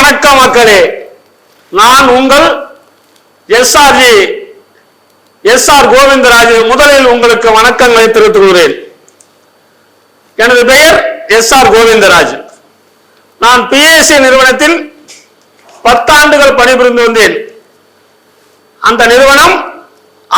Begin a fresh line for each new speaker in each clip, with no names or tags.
வணக்கம் மக்களே, நான் உங்கள் எஸ்ஆர் கோவிந்தராஜ். முதலில் உங்களுக்கு வணக்கங்களை தெரிவித்துக் கொள்கிறேன். எனது பெயர் எஸ்ஆர் கோவிந்தராஜ். நான் பிஎஸ்சி நிறுவனத்தில் 10 ஆண்டுகள் பணிபுரிந்து வந்தேன். அந்த நிறுவனம்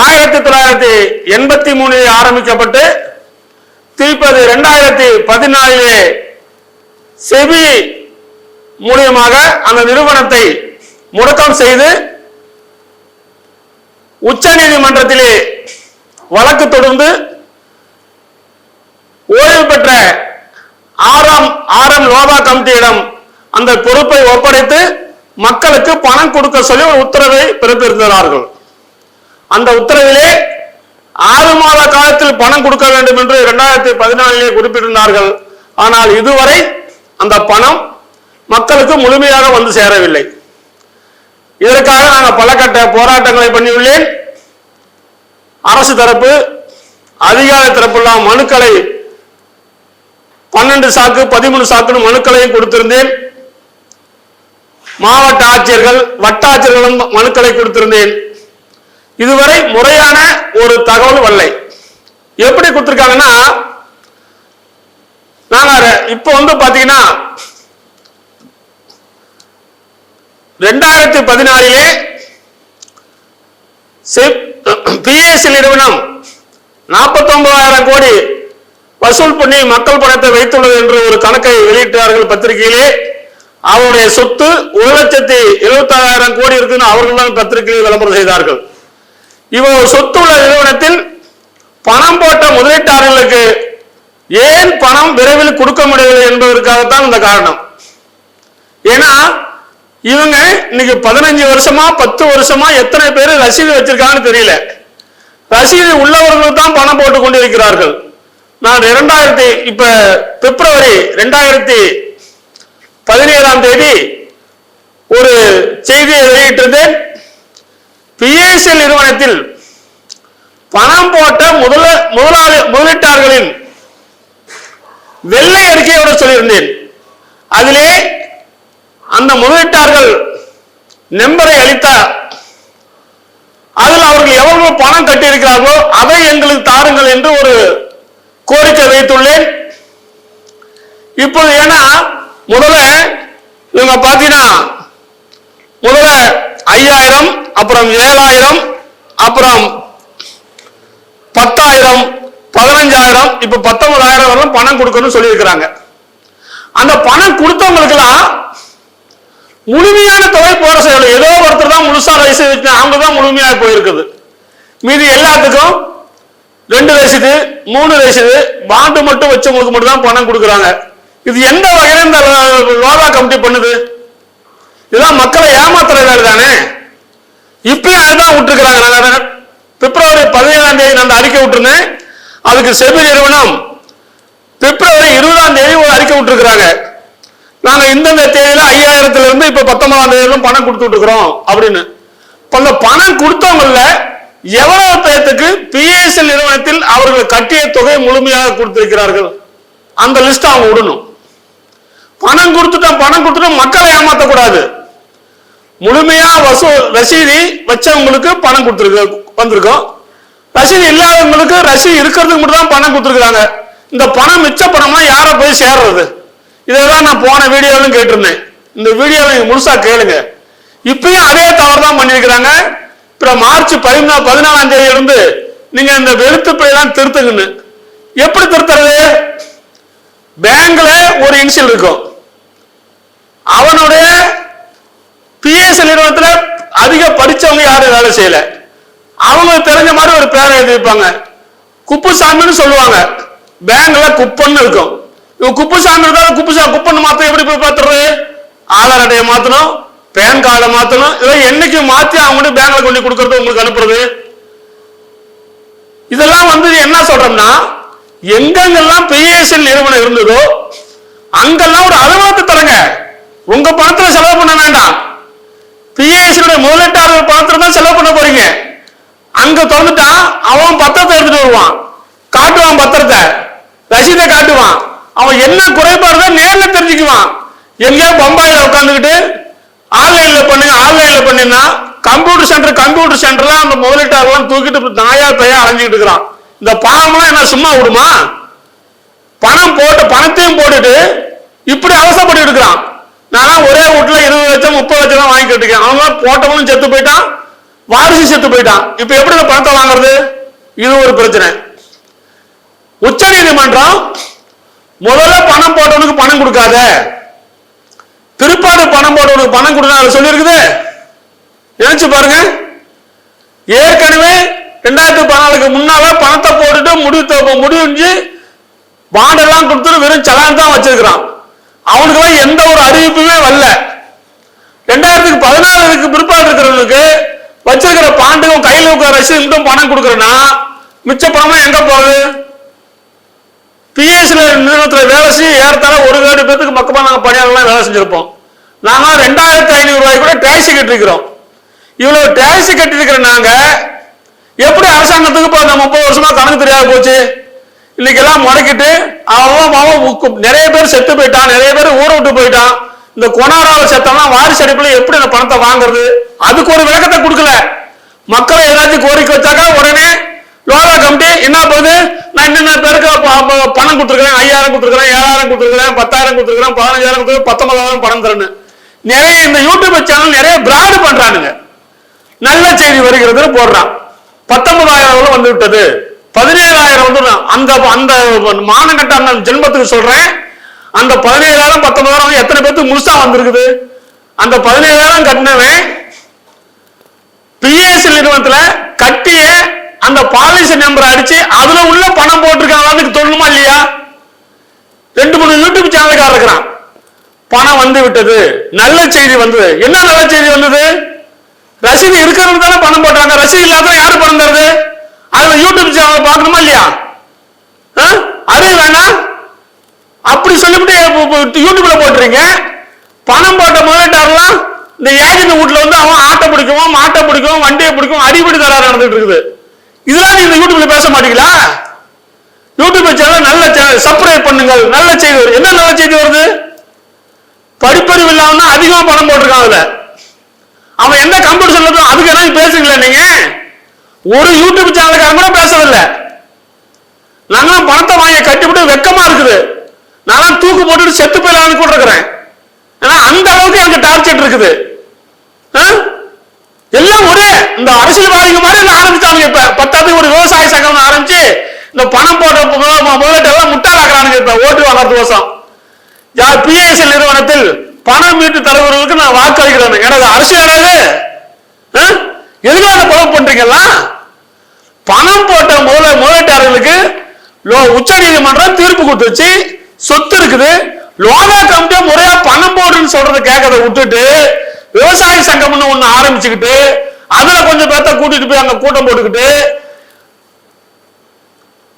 1983 ஆரம்பிக்கப்பட்டு திருப்பதி 2014 செபி மூலியமாக அந்த நிறுவனத்தை முடக்கம் செய்து உச்ச நீதிமன்றத்திலே வழக்கு தொடர்ந்து ஓய்வு பெற்ற ஆர் எம் லோபா கமிட்டியிடம் அந்த பொறுப்பை ஒப்படைத்து மக்களுக்கு பணம் கொடுக்க சொல்லி ஒரு உத்தரவை பிறப்பித்திருந்தார்கள். அந்த உத்தரவிலே 6 மாத காலத்தில் பணம் கொடுக்க வேண்டும் என்று 2014 குறிப்பிட்டிருந்தார்கள். ஆனால் இதுவரை அந்த பணம் மக்களுக்கு முழுமையாக வந்து சேரவில்லை. இதற்காக நாங்கள் பல கட்ட போராட்டங்களை பண்ணியுள்ளேன். அரசு தரப்பு, அதிகார தரப்புலாம் மனுக்களை 12 சாக்கு 13 சாக்குன்னு மனுக்களையும் கொடுத்திருந்தேன். மாவட்ட ஆட்சியர்கள், வட்டாட்சியர்களும் மனுக்களை கொடுத்திருந்தேன். இதுவரை முறையான ஒரு தகவல் வரலை. எப்படி கொடுத்திருக்காங்கன்னா, நாங்க இப்ப பாத்தீங்கன்னா 2014 பிஎஸ்சி நிறுவனம் 49,000 கோடி வசூல் பண்ணி மக்கள் பணத்தை வைத்துள்ளது என்று ஒரு கணக்கை வெளியிட்டார்கள் பத்திரிகையிலே. அவருடைய சொத்து 1,76,000 கோடி இருக்குன்னு அவர்கள் தான் பத்திரிகையில் விளம்பரம் செய்தார்கள். இவ்வளவு சொத்து உள்ள நிறுவனத்தில் பணம் போட்ட முதலீட்டாளர்களுக்கு ஏன் பணம் விரைவில் கொடுக்க முடியவில்லை என்பதற்காகத்தான் இந்த காரணம். ஏன்னா இவங்க இன்னைக்கு 15 வருஷமா 10 வருஷமா எத்தனை பேர் ரசீது வச்சிருக்காங்கன்னு தெரியல. ரசீது உள்ளவர்கள் தான் பணம் போட்டு கொண்டிருக்கிறார்கள். நான் பிப்ரவரி 2017 ஒரு செய்தியை வெளியிட்டிருந்தேன். பிஎஸ்சி நிறுவனத்தில் பணம் போட்ட முதலீட்டாளர்களின் வெள்ளை அறிக்கையோட சொல்லியிருந்தேன். அதிலே அந்த முதலீட்டாளர்கள் நம்பரை அளித்தார். அதில் அவர்கள் எவ்வளவு பணம் கட்டியிருக்கிறார்களோ அதை எங்களுக்கு தாருங்கள் என்று ஒரு கோரிக்கை வைத்துள்ளேன். இப்போது ஏன்னா முதல்ல இவங்க பாத்தீங்கன்னா முதல்ல 5,000, அப்புறம் 7,000, அப்புறம் 10,000, 15,000, இப்ப 19,000 வரலாம் பணம் கொடுக்கணும்னு சொல்லியிருக்கிறாங்க. அந்த பணம் கொடுத்தவங்களுக்கு எல்லாம் முழுமையான தொகை போட செய்யல. ஏதோ ஒருத்தர் தான் முழுசா ரசீது வச்சு அவங்க தான் முழுமையாக போயிருக்குது. மீதி எல்லாத்துக்கும் 2 ரசீது 3 ரசீது பாண்டு மட்டும் வச்சவங்களுக்கு மட்டும் தான் பணம் கொடுக்குறாங்க. இது எந்த வகையில இந்த லோபா கமிட்டி பண்ணுது? இதெல்லாம் மக்களை ஏமாத்துற வேலை தானே. இப்பயும் அதுதான் விட்டுருக்கிறாங்க. நான் பிப்ரவரி 17 அந்த அறிக்கை விட்டுருந்தேன். அதுக்கு செபி நிறுவனம் பிப்ரவரி 20 ஒரு அறிக்கை விட்டுருக்கிறாங்க. நாங்க இந்தந்த தேதியில 5,000 இருந்து இப்ப 19 பணம் கொடுத்துட்டு இருக்கிறோம் அப்படின்னு. அந்த பணம் கொடுத்தவங்கள எவ்வளவு பேருக்கு பிஎஸ்சி நிறுவனத்தில் அவர்கள் கட்டிய தொகை முழுமையாக கொடுத்திருக்கிறார்கள் அந்த லிஸ்ட் அவங்க விடணும். பணம் கொடுத்துட்டோம் மக்களை ஏமாற்றக்கூடாது. முழுமையா ரசீது வச்சவங்களுக்கு பணம் வந்திருக்கும். ரசீது இல்லாதவங்களுக்கு ரசீது இருக்கிறதுக்கு மட்டும் தான் பணம் கொடுத்துருக்காங்க. இந்த பணம் மிச்ச பணமா யார போய் சேர்றது? இதெல்லாம் நான் போன வீடியோவிலும் கேட்டிருந்தேன். இந்த வீடியோவை நீங்க முழுசா கேளுங்க. இப்பயும் அதே தவறு தான் பண்ணிருக்கிறாங்க. இப்ப மார்ச் 14 இருந்து நீங்க இந்த வெளுத்துப்படியெல்லாம் திருத்துங்கன்னு. எப்படி திருத்துறது? பேங்க்ல ஒரு இன்சியல் இருக்கும். அவனுடைய பிஎஸ்சி நிறுவனத்துல அதிக படிச்சவங்க யாரும் வேலை செய்யல. அவங்களுக்கு தெரிஞ்ச மாதிரி ஒரு பேரை எழுதி வைப்பாங்க. குப்புசாமின்னு சொல்லுவாங்க. பேங்க்ல குப்பன்னு இருக்கும். குப்புசாமி இருந்தாலும் குப்பன்னு மாத்த எப்படி போய் பாத்துறது? ஆதார் அட்டையை மாத்தணும், பேன் கார்டை மாத்தணும். இதெல்லாம் என்னைக்கு மாத்தி அவங்க பேங்க்ல கொண்டு கொடுக்கறது உங்களுக்கு அனுப்புறது? இதெல்லாம் என்ன சொல்றோம்னா, எங்கெங்கெல்லாம் பிஎஸ்சி நிறுவனம் இருந்ததோ அங்கெல்லாம் ஒரு அலுவலகத்தை தரங்க. உங்க பணத்துல செலவு பண்ண வேண்டாம். பிஎஸ்சி முதலீட்டாளர்கள் பணத்துல தான் செலவு பண்ண போறீங்க. அங்க திறந்துட்டா அவன் பத்திரத்தை எடுத்துட்டு வருவான், காட்டுவான், பத்திரத்தை ரசீதை காட்டுவான். அவன் என்ன குறைபாடு நேர்ல தெரிஞ்சுக்குவான். எங்கேயோ பம்பாயில உட்காந்துக்கிட்டு ஆன்லைன்ல பண்ணுங்க. ஆன்லைன்ல பண்ணினா கம்ப்யூட்டர் சென்டர்ல அந்த முதலீட்டாளர்லாம் தூக்கிட்டு நாயா பையா அலைஞ்சிட்டு இருக்கிறான். இந்த பணம்லாம் என்ன சும்மா விடுமா? பணம் போட்டு பணத்தையும் போட்டுட்டு இப்படி அவசரப்பட்டு இருக்கிறான். நான் ஒரே வீட்டுல 20 லட்சம் 30 லட்சம் தான் வாங்கிட்டு இருக்கேன். அவங்க போட்டவனும் செத்து போயிட்டான், வாரிசு செத்து போயிட்டான். இப்ப எப்படி இந்த பணத்தை வாங்குறது? இது ஒரு பிரச்சனை. உச்ச நீதிமன்றம் முதல்ல பணம் போட்டவனுக்கு பணம் கொடுக்காத, பிற்பாடு பணம் போட்டவனுக்கு பணம் கொடுக்க சொல்லி இருக்குது. நினைச்சு பாருங்க. ஏற்கனவே 2014 முன்னால பணத்தை போட்டுட்டு முடிஞ்சு பாண்டெல்லாம் கொடுத்துட்டு வெறும் சலான் தான் வச்சிருக்கிறான். அவனுக்கு எந்த ஒரு அறிவிப்புமே வரல. 2014 பிற்பாடு இருக்கிறவனுக்கு வச்சிருக்கிற பாண்டுக்கும் கையில் இருக்கிற ரசீதுக்கும் பணம் கொடுக்கறனா மிச்ச பணம் எங்க போகுது? பிஎஸ்சி நிறுவனத்தில் வேலை செய்ய ஏறத்தாழ 1 கோடி பேருக்கு மக்கமா நாங்கள் பணியாளர்லாம் வேலை செஞ்சிருப்போம். நாங்க 2500 ரூபாய் கூட டாக்ஸி கட்டிருக்கிறோம். இவ்வளவு டாக்ஸி கட்டிருக்கிற நாங்க எப்படி அரசாங்கத்துக்கு இப்போ 30 வருஷமா கணக்கு தெரியாத போச்சு? இன்னைக்கு எல்லாம் முடக்கிட்டு நிறைய பேர் செத்து போயிட்டான், நிறைய பேர் ஊரை விட்டு போயிட்டான். இந்த கொனாராவை செத்தம்லாம் வாரிசு அடிப்பில் எப்படி அந்த பணத்தை வாங்குறது? அதுக்கு ஒரு விளக்கத்தை கொடுக்கல. மக்களை ஏதாச்சும் கோரிக்கை வச்சாக்கா உடனே லோகா கமிட்டி என்ன போகுது, நான் இன்னும் பேருக்கு பணம் கொடுத்துருக்கிறேன், 5000 கொடுத்துருக்கிறேன், 7000 கொடுத்துருக்கிறேன், 10,000 கொடுத்துருக்கிறேன், 15,000 கொடுத்துருக்கேன், 19,000 பணம் தரேன்னு நிறைய இந்த யூடியூப் சேனல் நிறைய பிராடு பண்றானுங்க. நல்ல செய்தி வருகிறது போடுறான். 19,000 வந்து விட்டது, 17,000 வந்து அந்த அந்த மானங்கட்ட அந்த ஜென்மத்துக்கு சொல்றேன். அந்த 17,000 19,000 எத்தனை பேருக்கு முழுசா வந்திருக்குது? அந்த 17,000 கட்டினவன் பிஎஸ்சி நிறுவனத்துல கட்டிய அந்த பாலிசி நம்பர் அடிச்சு அதுல உள்ள பணம் போட்டிருக்காங்க. சொல்லணுமா இல்லையா? 2-3 யூடியூப் சேனலுக்காக இருக்கிறான். பணம் வந்து விட்டது, நல்ல செய்தி வந்தது. என்ன நல்ல செய்தி வந்தது? ரசீது இருக்கிறது தானே பணம் போட்டாங்க. ரசீது இல்லாத யாரு பணம் தருது? அதுல யூடியூப் சேனல் பார்க்கணுமா இல்லையா? அறிவு வேணாம் அப்படி சொல்லிவிட்டு யூடியூப்ல போட்டுறீங்க. பணம் போட்ட முதலீட்டாளர்லாம் இந்த ஏஜென்ட் வீட்டுல வந்து அவன் ஆட்டை பிடிக்கவும் மாட்டை பிடிக்கவும் வண்டியை பிடிக்கவும் அடிப்படி தராறு நடந்துட்டு இருக்குது. இதெல்லாம் நீங்க யூடியூப்ல பேச மாட்டீங்களா? யூடியூப் சேனல் நல்ல சேனல் சப்ஸ்கிரைப் பண்ணுங்கள். நல்ல செய்தி வருது. என்ன நல்ல செய்தி வருது? படிப்பறிவு இல்லாம அதிகமா பணம் போட்டிருக்கான். அதுல அவன் என்ன கம்ப்யூட்டர் சொல்லணும் அதுக்கு எல்லாம் பேசுங்களா? நீங்க ஒரு யூடியூப் சேனலுக்காக கூட பேசவில்லை. நாங்களாம் பணத்தை வாங்கி கட்டிவிட்டு வெக்கமா இருக்குது. நான் தூக்கு போட்டுட்டு செத்து போயிடலான்னு கூட இருக்கிறேன். ஏன்னா அந்த அளவுக்கு எனக்கு டார்ச்சர் இருக்குது. எல்லாம் ஒரே இந்த அரசியல்வாதிங்க மாதிரி ஆரம்பிச்சாங்க. இப்ப 10வது ஒரு விவசாய சங்கம் ஆரம்பிச்சு இந்த பணம் போட்ட முதலீட்டெல்லாம் முட்டாளாக்குறானுங்க. இப்ப ஓட்டு வாங்கறது கோசம் பிஎஸ்சி நிறுவனத்தில் பணம் மீட்டு தருவர்களுக்கு நான் வாக்களிக்கிறேன். எனக்கு அரசியலாவது எதுக்காக கொலை பண்றீங்களா? பணம் போட்ட முதலீட்டாளர்களுக்கு உச்ச நீதிமன்றம் தீர்ப்பு கொடுத்துச்சு. சொத்து இருக்குது, லோகா கமிட்டி முறையா பணம் போடுன்னு சொல்றதை கேட்கறத விட்டுட்டு விவசாய சங்கம்னு ஒண்ணு ஆரம்பிச்சுக்கிட்டு அதுல கொஞ்சம் பேர்த்த கூட்டிட்டு போய் அங்க கூட்டம் போட்டுக்கிட்டு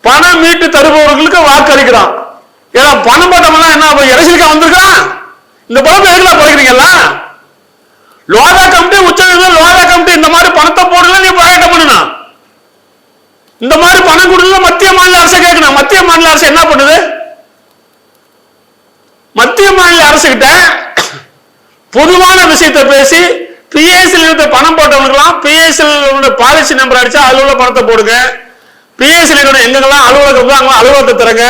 பணம் மீட்டு தருபவர்களுக்கு வாக்களிக்கிறான். ஏன்னா பணம் போட்டோம்னா என்ன அரசியலுக்கா வந்திருக்கான்? இந்த பணத்தை எதுக்குலாம் பழகிறீங்களா? லோகா கமிட்டி உச்ச நீதிமன்றம் லோகா கமிட்டி இந்த மாதிரி பணத்தை போடல நீ போராட்டம் பண்ணணும். இந்த மாதிரி பணம் கொடுக்கல மத்திய மாநில அரசு கேட்கணும். மத்திய மாநில அரசு என்ன பண்ணுது? மத்திய மாநில அரசு கிட்ட பொதுவான விஷயத்தை பேசி பிஎஸ்சி பணம் போட்டவனுக்கெல்லாம் பிஎஸ்சி பாலிசி நம்பர் அடிச்சா அதுல உள்ள பணத்தை போடுங்க. பிஎஸ்சி எங்கெல்லாம் அலுவலகம் அங்க அலுவலகத்தை தரங்க.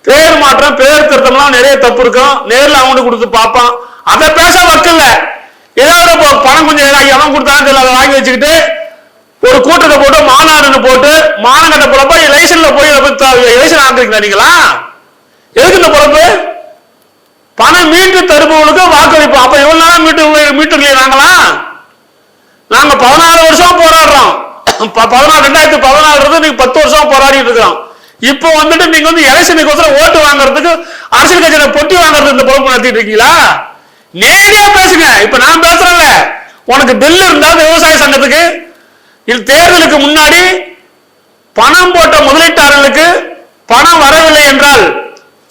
பேர் மாற்றம் பேர் திருத்தம்லாம் நிறைய தப்பு இருக்கும். நேரில் அவனுக்கு கொடுத்து பார்ப்பான். அதை பேச வக்கல்ல. ஏதாவது பணம் கொஞ்சம் எவன் கொடுத்தாலும் அதை வாங்கி வச்சுக்கிட்டு ஒரு கூட்டத்தை போட்டு மாநாடுன்னு போட்டு மாநகட்ட பொழப்ப எலெக்ஷன்ல போய் எலெக்ஷன் ஆக்குறீங்களா? நீங்களா எதுக்கு இந்த பொழப்பு? பணம் மீட்டு தருபவர்களுக்கு வாக்களிப்போம். அப்ப எவ்வளவு நாளா மீட்டு நாங்களா? நாங்க 14 வருஷம் போராடுறோம். 2014 நீங்க 10 வருஷம் போராடிட்டு இருக்கிறோம். இப்போ வந்துட்டு நீங்க வந்து எலெக்ஷனுக்கு ஓட்டு வாங்குறதுக்கு அரசியல் கட்சியில பொட்டி வாங்குறது இந்த பொறுப்பு நடத்திட்டு இருக்கீங்களா? நேரடியா பேசுங்க. இப்ப நான் பேசுறேன்ல, உனக்கு பில் இருந்தா விவசாய சங்கத்துக்கு தேர்தலுக்கு முன்னாடி பணம் போட்ட முதலீட்டாளர்களுக்கு பணம் வரவில்லை என்றால்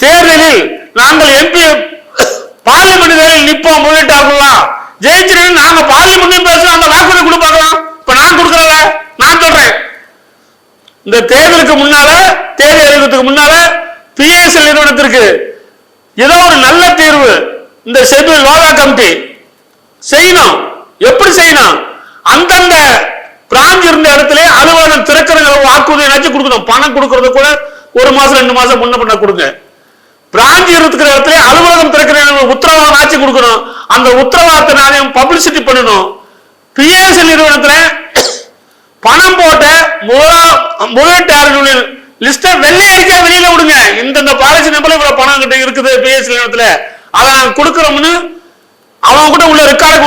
தேர்தலில் நாங்கள் எம்பி பார்லிமெண்ட் நிற்போம். முதலீட்டாளர்கள்லாம் ஜெயிச்சிருக்கு. நாங்க பார்லிமெண்ட் பேசுறோம். அந்த வாக்குறுதி கொடுப்பாங்க. இப்ப நான் கொடுக்கறத நான் சொல்றேன். இந்த தேர்தலுக்கு முன்னால தேர்தல் அறிவிக்கிறதுக்கு முன்னால பிஎஸ்சி நிறுவனத்திற்கு ஏதோ ஒரு நல்ல தீர்வு இந்த செபி லோகா கமிட்டி செய்யணும். எப்படி செய்யணும்? அந்தந்த பிராஞ்ச் இருந்த இடத்துல அலுவலகம் திறக்கிற வாக்குறுதி கொடுக்கணும். பணம் கொடுக்கறது கூட 1 மாசம் 2 மாசம் முன்ன பண்ண கொடுங்க. பிராஞ்ச் இருக்கிற இடத்துல அலுவலகம் திறக்கிற உத்தரவாதம் ஆட்சி கொடுக்கணும். அந்த உத்தரவாதத்தை நாளையும் பப்ளிசிட்டி பண்ணணும். பிஎஸ்எல் நிறுவனத்துல பணம் போட்ட முதலீட்டாளர்களின் லிஸ்ட வெள்ளை அறிக்கை வெளியில விடுங்க. இந்த பாலிசி நம்பர் இவ்வளவு பணம் கிட்ட இருக்குது பிஎஸ்எல் நிறுவனத்துல, அதை நாங்க கொடுக்கிறோம்னு அவங்க கூட உள்ள ரெக்கார்டு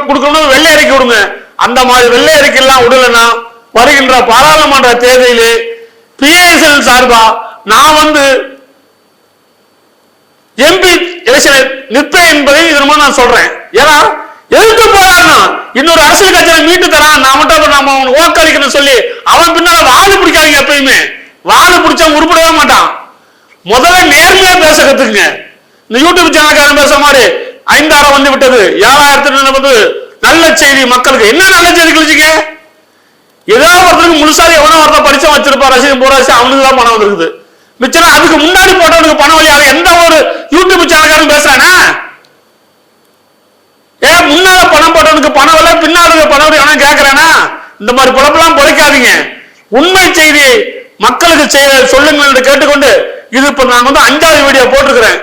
கொடுக்கணும். வெள்ளை அறிக்கை விடுங்க. அந்த மாதிரி வெள்ளை அறிக்கை எல்லாம் விடலன்னா வருகின்ற பாராளுமன்ற தேர்தலில் பிஎஸ்எல் சார்பா நான் எம்பி எலெக்ஷன் நிற்பேன் என்பதை இதன் மூலம் நான் சொல்றேன். ஏன்னா எதுக்கு போறாருன்னா இன்னொரு அரசியல் கட்சியை மீட்டு தரான், நான் மட்டும் நம்ம அவன் ஓக்களிக்கணும் சொல்லி அவன் பின்னால வாது பிடிக்காதீங்க. எப்பயுமே வாது பிடிச்சா உருப்படவே மாட்டான். முதல்ல நேர்மையா பேச கத்துக்குங்க. இந்த யூடியூப் சேனல்காரன் பேசுற மாதிரி 5000 வந்து விட்டது 7000 நல்ல செய்தி மக்களுக்கு. என்ன நல்ல செய்தி கழிச்சுங்க? ஏதோ ஒருத்தருக்கு முழுசாக எவனோ ஒருத்தர் படிச்சா வச்சிருப்பான், ரசிகம் போராசி அவனுக்கு தான் பணம் வந்துருக்குது. மிச்சம் அதுக்கு முன்னாடி போட்டவனுக்கு பணம் வழி. அதை எந்த ஒரு யூடியூப் சேனல்காரன் பேசுறானா? ஏன் முன்னால பணம் போட்டவனுக்கு பணம் வரல, பின்னால பணம் எவனும் கேட்கிறானா? இந்த மாதிரி பொழப்பெல்லாம் பொழைக்காதீங்க. உண்மை செய்தி மக்களுக்கு சொல்லுங்க என்று கேட்டுக்கொண்டு, இது இப்ப நான் 5வது வீடியோ போட்டிருக்கிறேன்.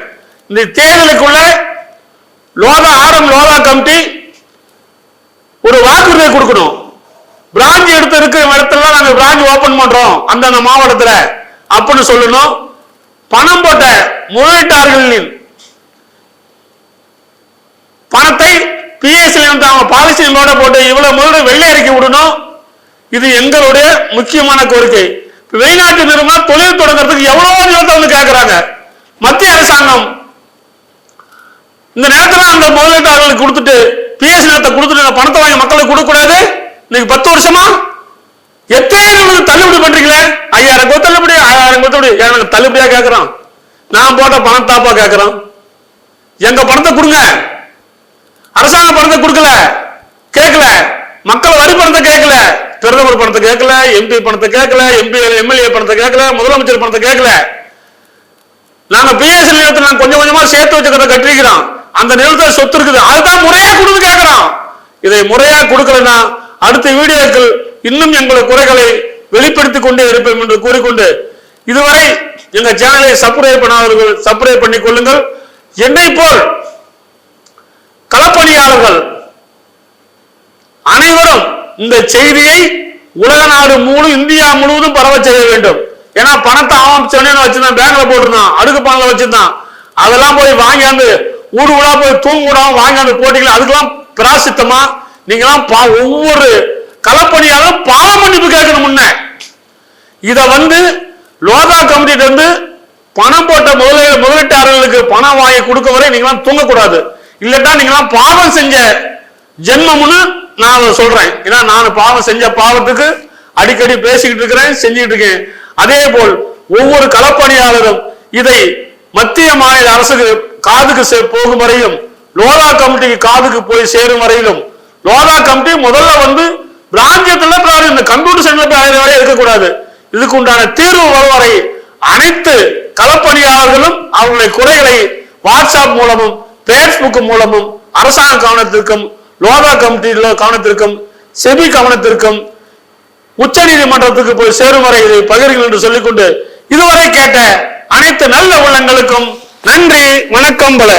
இந்த தேர்தலுக்குள்ள லோதா கமிட்டி ஒரு வாக்குறுதியை கொடுக்கணும். பிராஞ்ச் எடுத்து இருக்கிற இடத்துல நாங்க பிராஞ்ச் ஓபன் பண்றோம் அந்த மாவட்டத்துல அப்படின்னு சொல்லணும். பணம் போட்ட முதலீட்டாளர்களின் பணத்தை பிஎஸ்எல் பாலிசி போட்டு இவ்வளவு முதல்ல வெள்ளை அறிக்கை விடணும். இது எங்களுடைய முக்கியமான கோரிக்கை. வெளிநாட்டு நிறுவனம் தொழில் தொடங்குறதுக்கு எவ்வளவு நிலத்தை கேட்கிறாங்க. மத்திய அரசாங்கம் இந்த நேரத்தில் அந்த முதலீட்டாளர்களுக்கு கொடுத்துட்டு பிஎஸ்எல் கொடுத்துட்டு பணத்தை வாங்கி மக்களுக்கு கொடுக்க கூடாது. இன்னைக்கு 10 வருஷமா எத்தனை தள்ளுபடி பண்றீங்களே? 5000 தள்ளுபடி 1000 தள்ளுபடி. எனக்கு தள்ளுபடியா கேட்கிறோம். நான் போட்ட பணத்தாப்பா கேட்கிறோம். எங்க பணத்தை கொடுங்க. அரசாங்க பணத்தை கொடுக்கல, கேட்கல. மக்கள் வரி பணத்தை கேட்கல, பிரதமர் பணத்தை கேட்கல, எம்பி பணத்தை கேட்கல, எம்எல்ஏ பணத்தை கேட்கல, முதலமைச்சர் பணத்தை கேட்கல. நாங்க பிஎஸ்எல் நிலத்தில் கொஞ்சம் கொஞ்சமா சேர்த்து வச்சுக்கிறத கட்டிருக்கிறோம். அந்த நிலத்தில் சொத்து இருக்குது, அதுதான் முறையா கொடுத்து கேட்கிறோம். இதை முறையா கொடுக்கலன்னா அடுத்த வீடியோக்கள் இன்னும் எங்களுடைய குறைகளை வெளிப்படுத்திக் கொண்டே இருப்போம் என்று கூறிக்கொண்டு, இதுவரை எங்க சேனலை சப்ஸ்கிரைப் பண்ணாதவர்கள் சப்ஸ்கிரைப் பண்ணிக் கொள்ளுங்கள். என்னை போல் களப்பணியாளர்கள் அனைவரும் இந்த செய்தியை உலக நாடு முழு இந்தியா முழுவதும் பரவ செய்ய வேண்டும். ஏன்னா பணத்தை அவன் சென்னையில வச்சிருந்தான், பேங்க்ல போட்டிருந்தான், அடுக்கு பணம் வச்சிருந்தான். அதெல்லாம் போய் வாங்கியாந்து ஊடு ஊடா போய் தூங்குடாம வாங்கியாந்து போட்டீங்களா? அதுக்கெல்லாம் பிராசித்தமா நீங்களாம் ஒவ்வொரு களப்பணியாளரும் பாவ மன்னிப்பு கேட்கணும். முன்ன இத லோதா கமிட்டில இருந்து பணம் போட்ட முதலீட்டாளர்களுக்கு பணம் வாங்கி கொடுக்க வரை நீங்களாம் தூங்கக்கூடாது. இல்லட்டா நீங்களாம் பாவம் செஞ்ச ஜென்மம்னு நான் சொல்றேன். ஏன்னா நான் பாவம் செஞ்ச பாவத்துக்கு அடிக்கடி பேசிக்கிட்டு இருக்கிறேன், செஞ்சுக்கிட்டு இருக்கேன். அதே போல் ஒவ்வொரு களப்பணியாளரும் இதை மத்திய மாநில அரசுக்கு காதுக்கு போகும் வரையிலும், லோதா கமிட்டிக்கு காதுக்கு போய் சேரும் வரையிலும், லோதா கமிட்டி முதல்ல பிராந்தியத்துல இந்த கம்ப்யூட்டர் சென்டர்ல வரை இருக்கக்கூடாது. இதுக்கு உண்டான தீர்வு வருவரை அனைத்து களப்பணியாளர்களும் அவர்களுடைய குறைகளை வாட்ஸ்அப் மூலமும் பேஸ்புக் மூலமும் அரசாங்க கவனத்திற்கும், லோதா கமிட்டி கவனத்திற்கும், செபி கவனத்திற்கும், உச்ச நீதிமன்றத்துக்கு போய் சேரும் வரை இதை பகிர்ங்கள் என்று சொல்லிக்கொண்டு, இதுவரை கேட்ட அனைத்து நல்ல உள்ளங்களுக்கும் நன்றி, வணக்கம். பல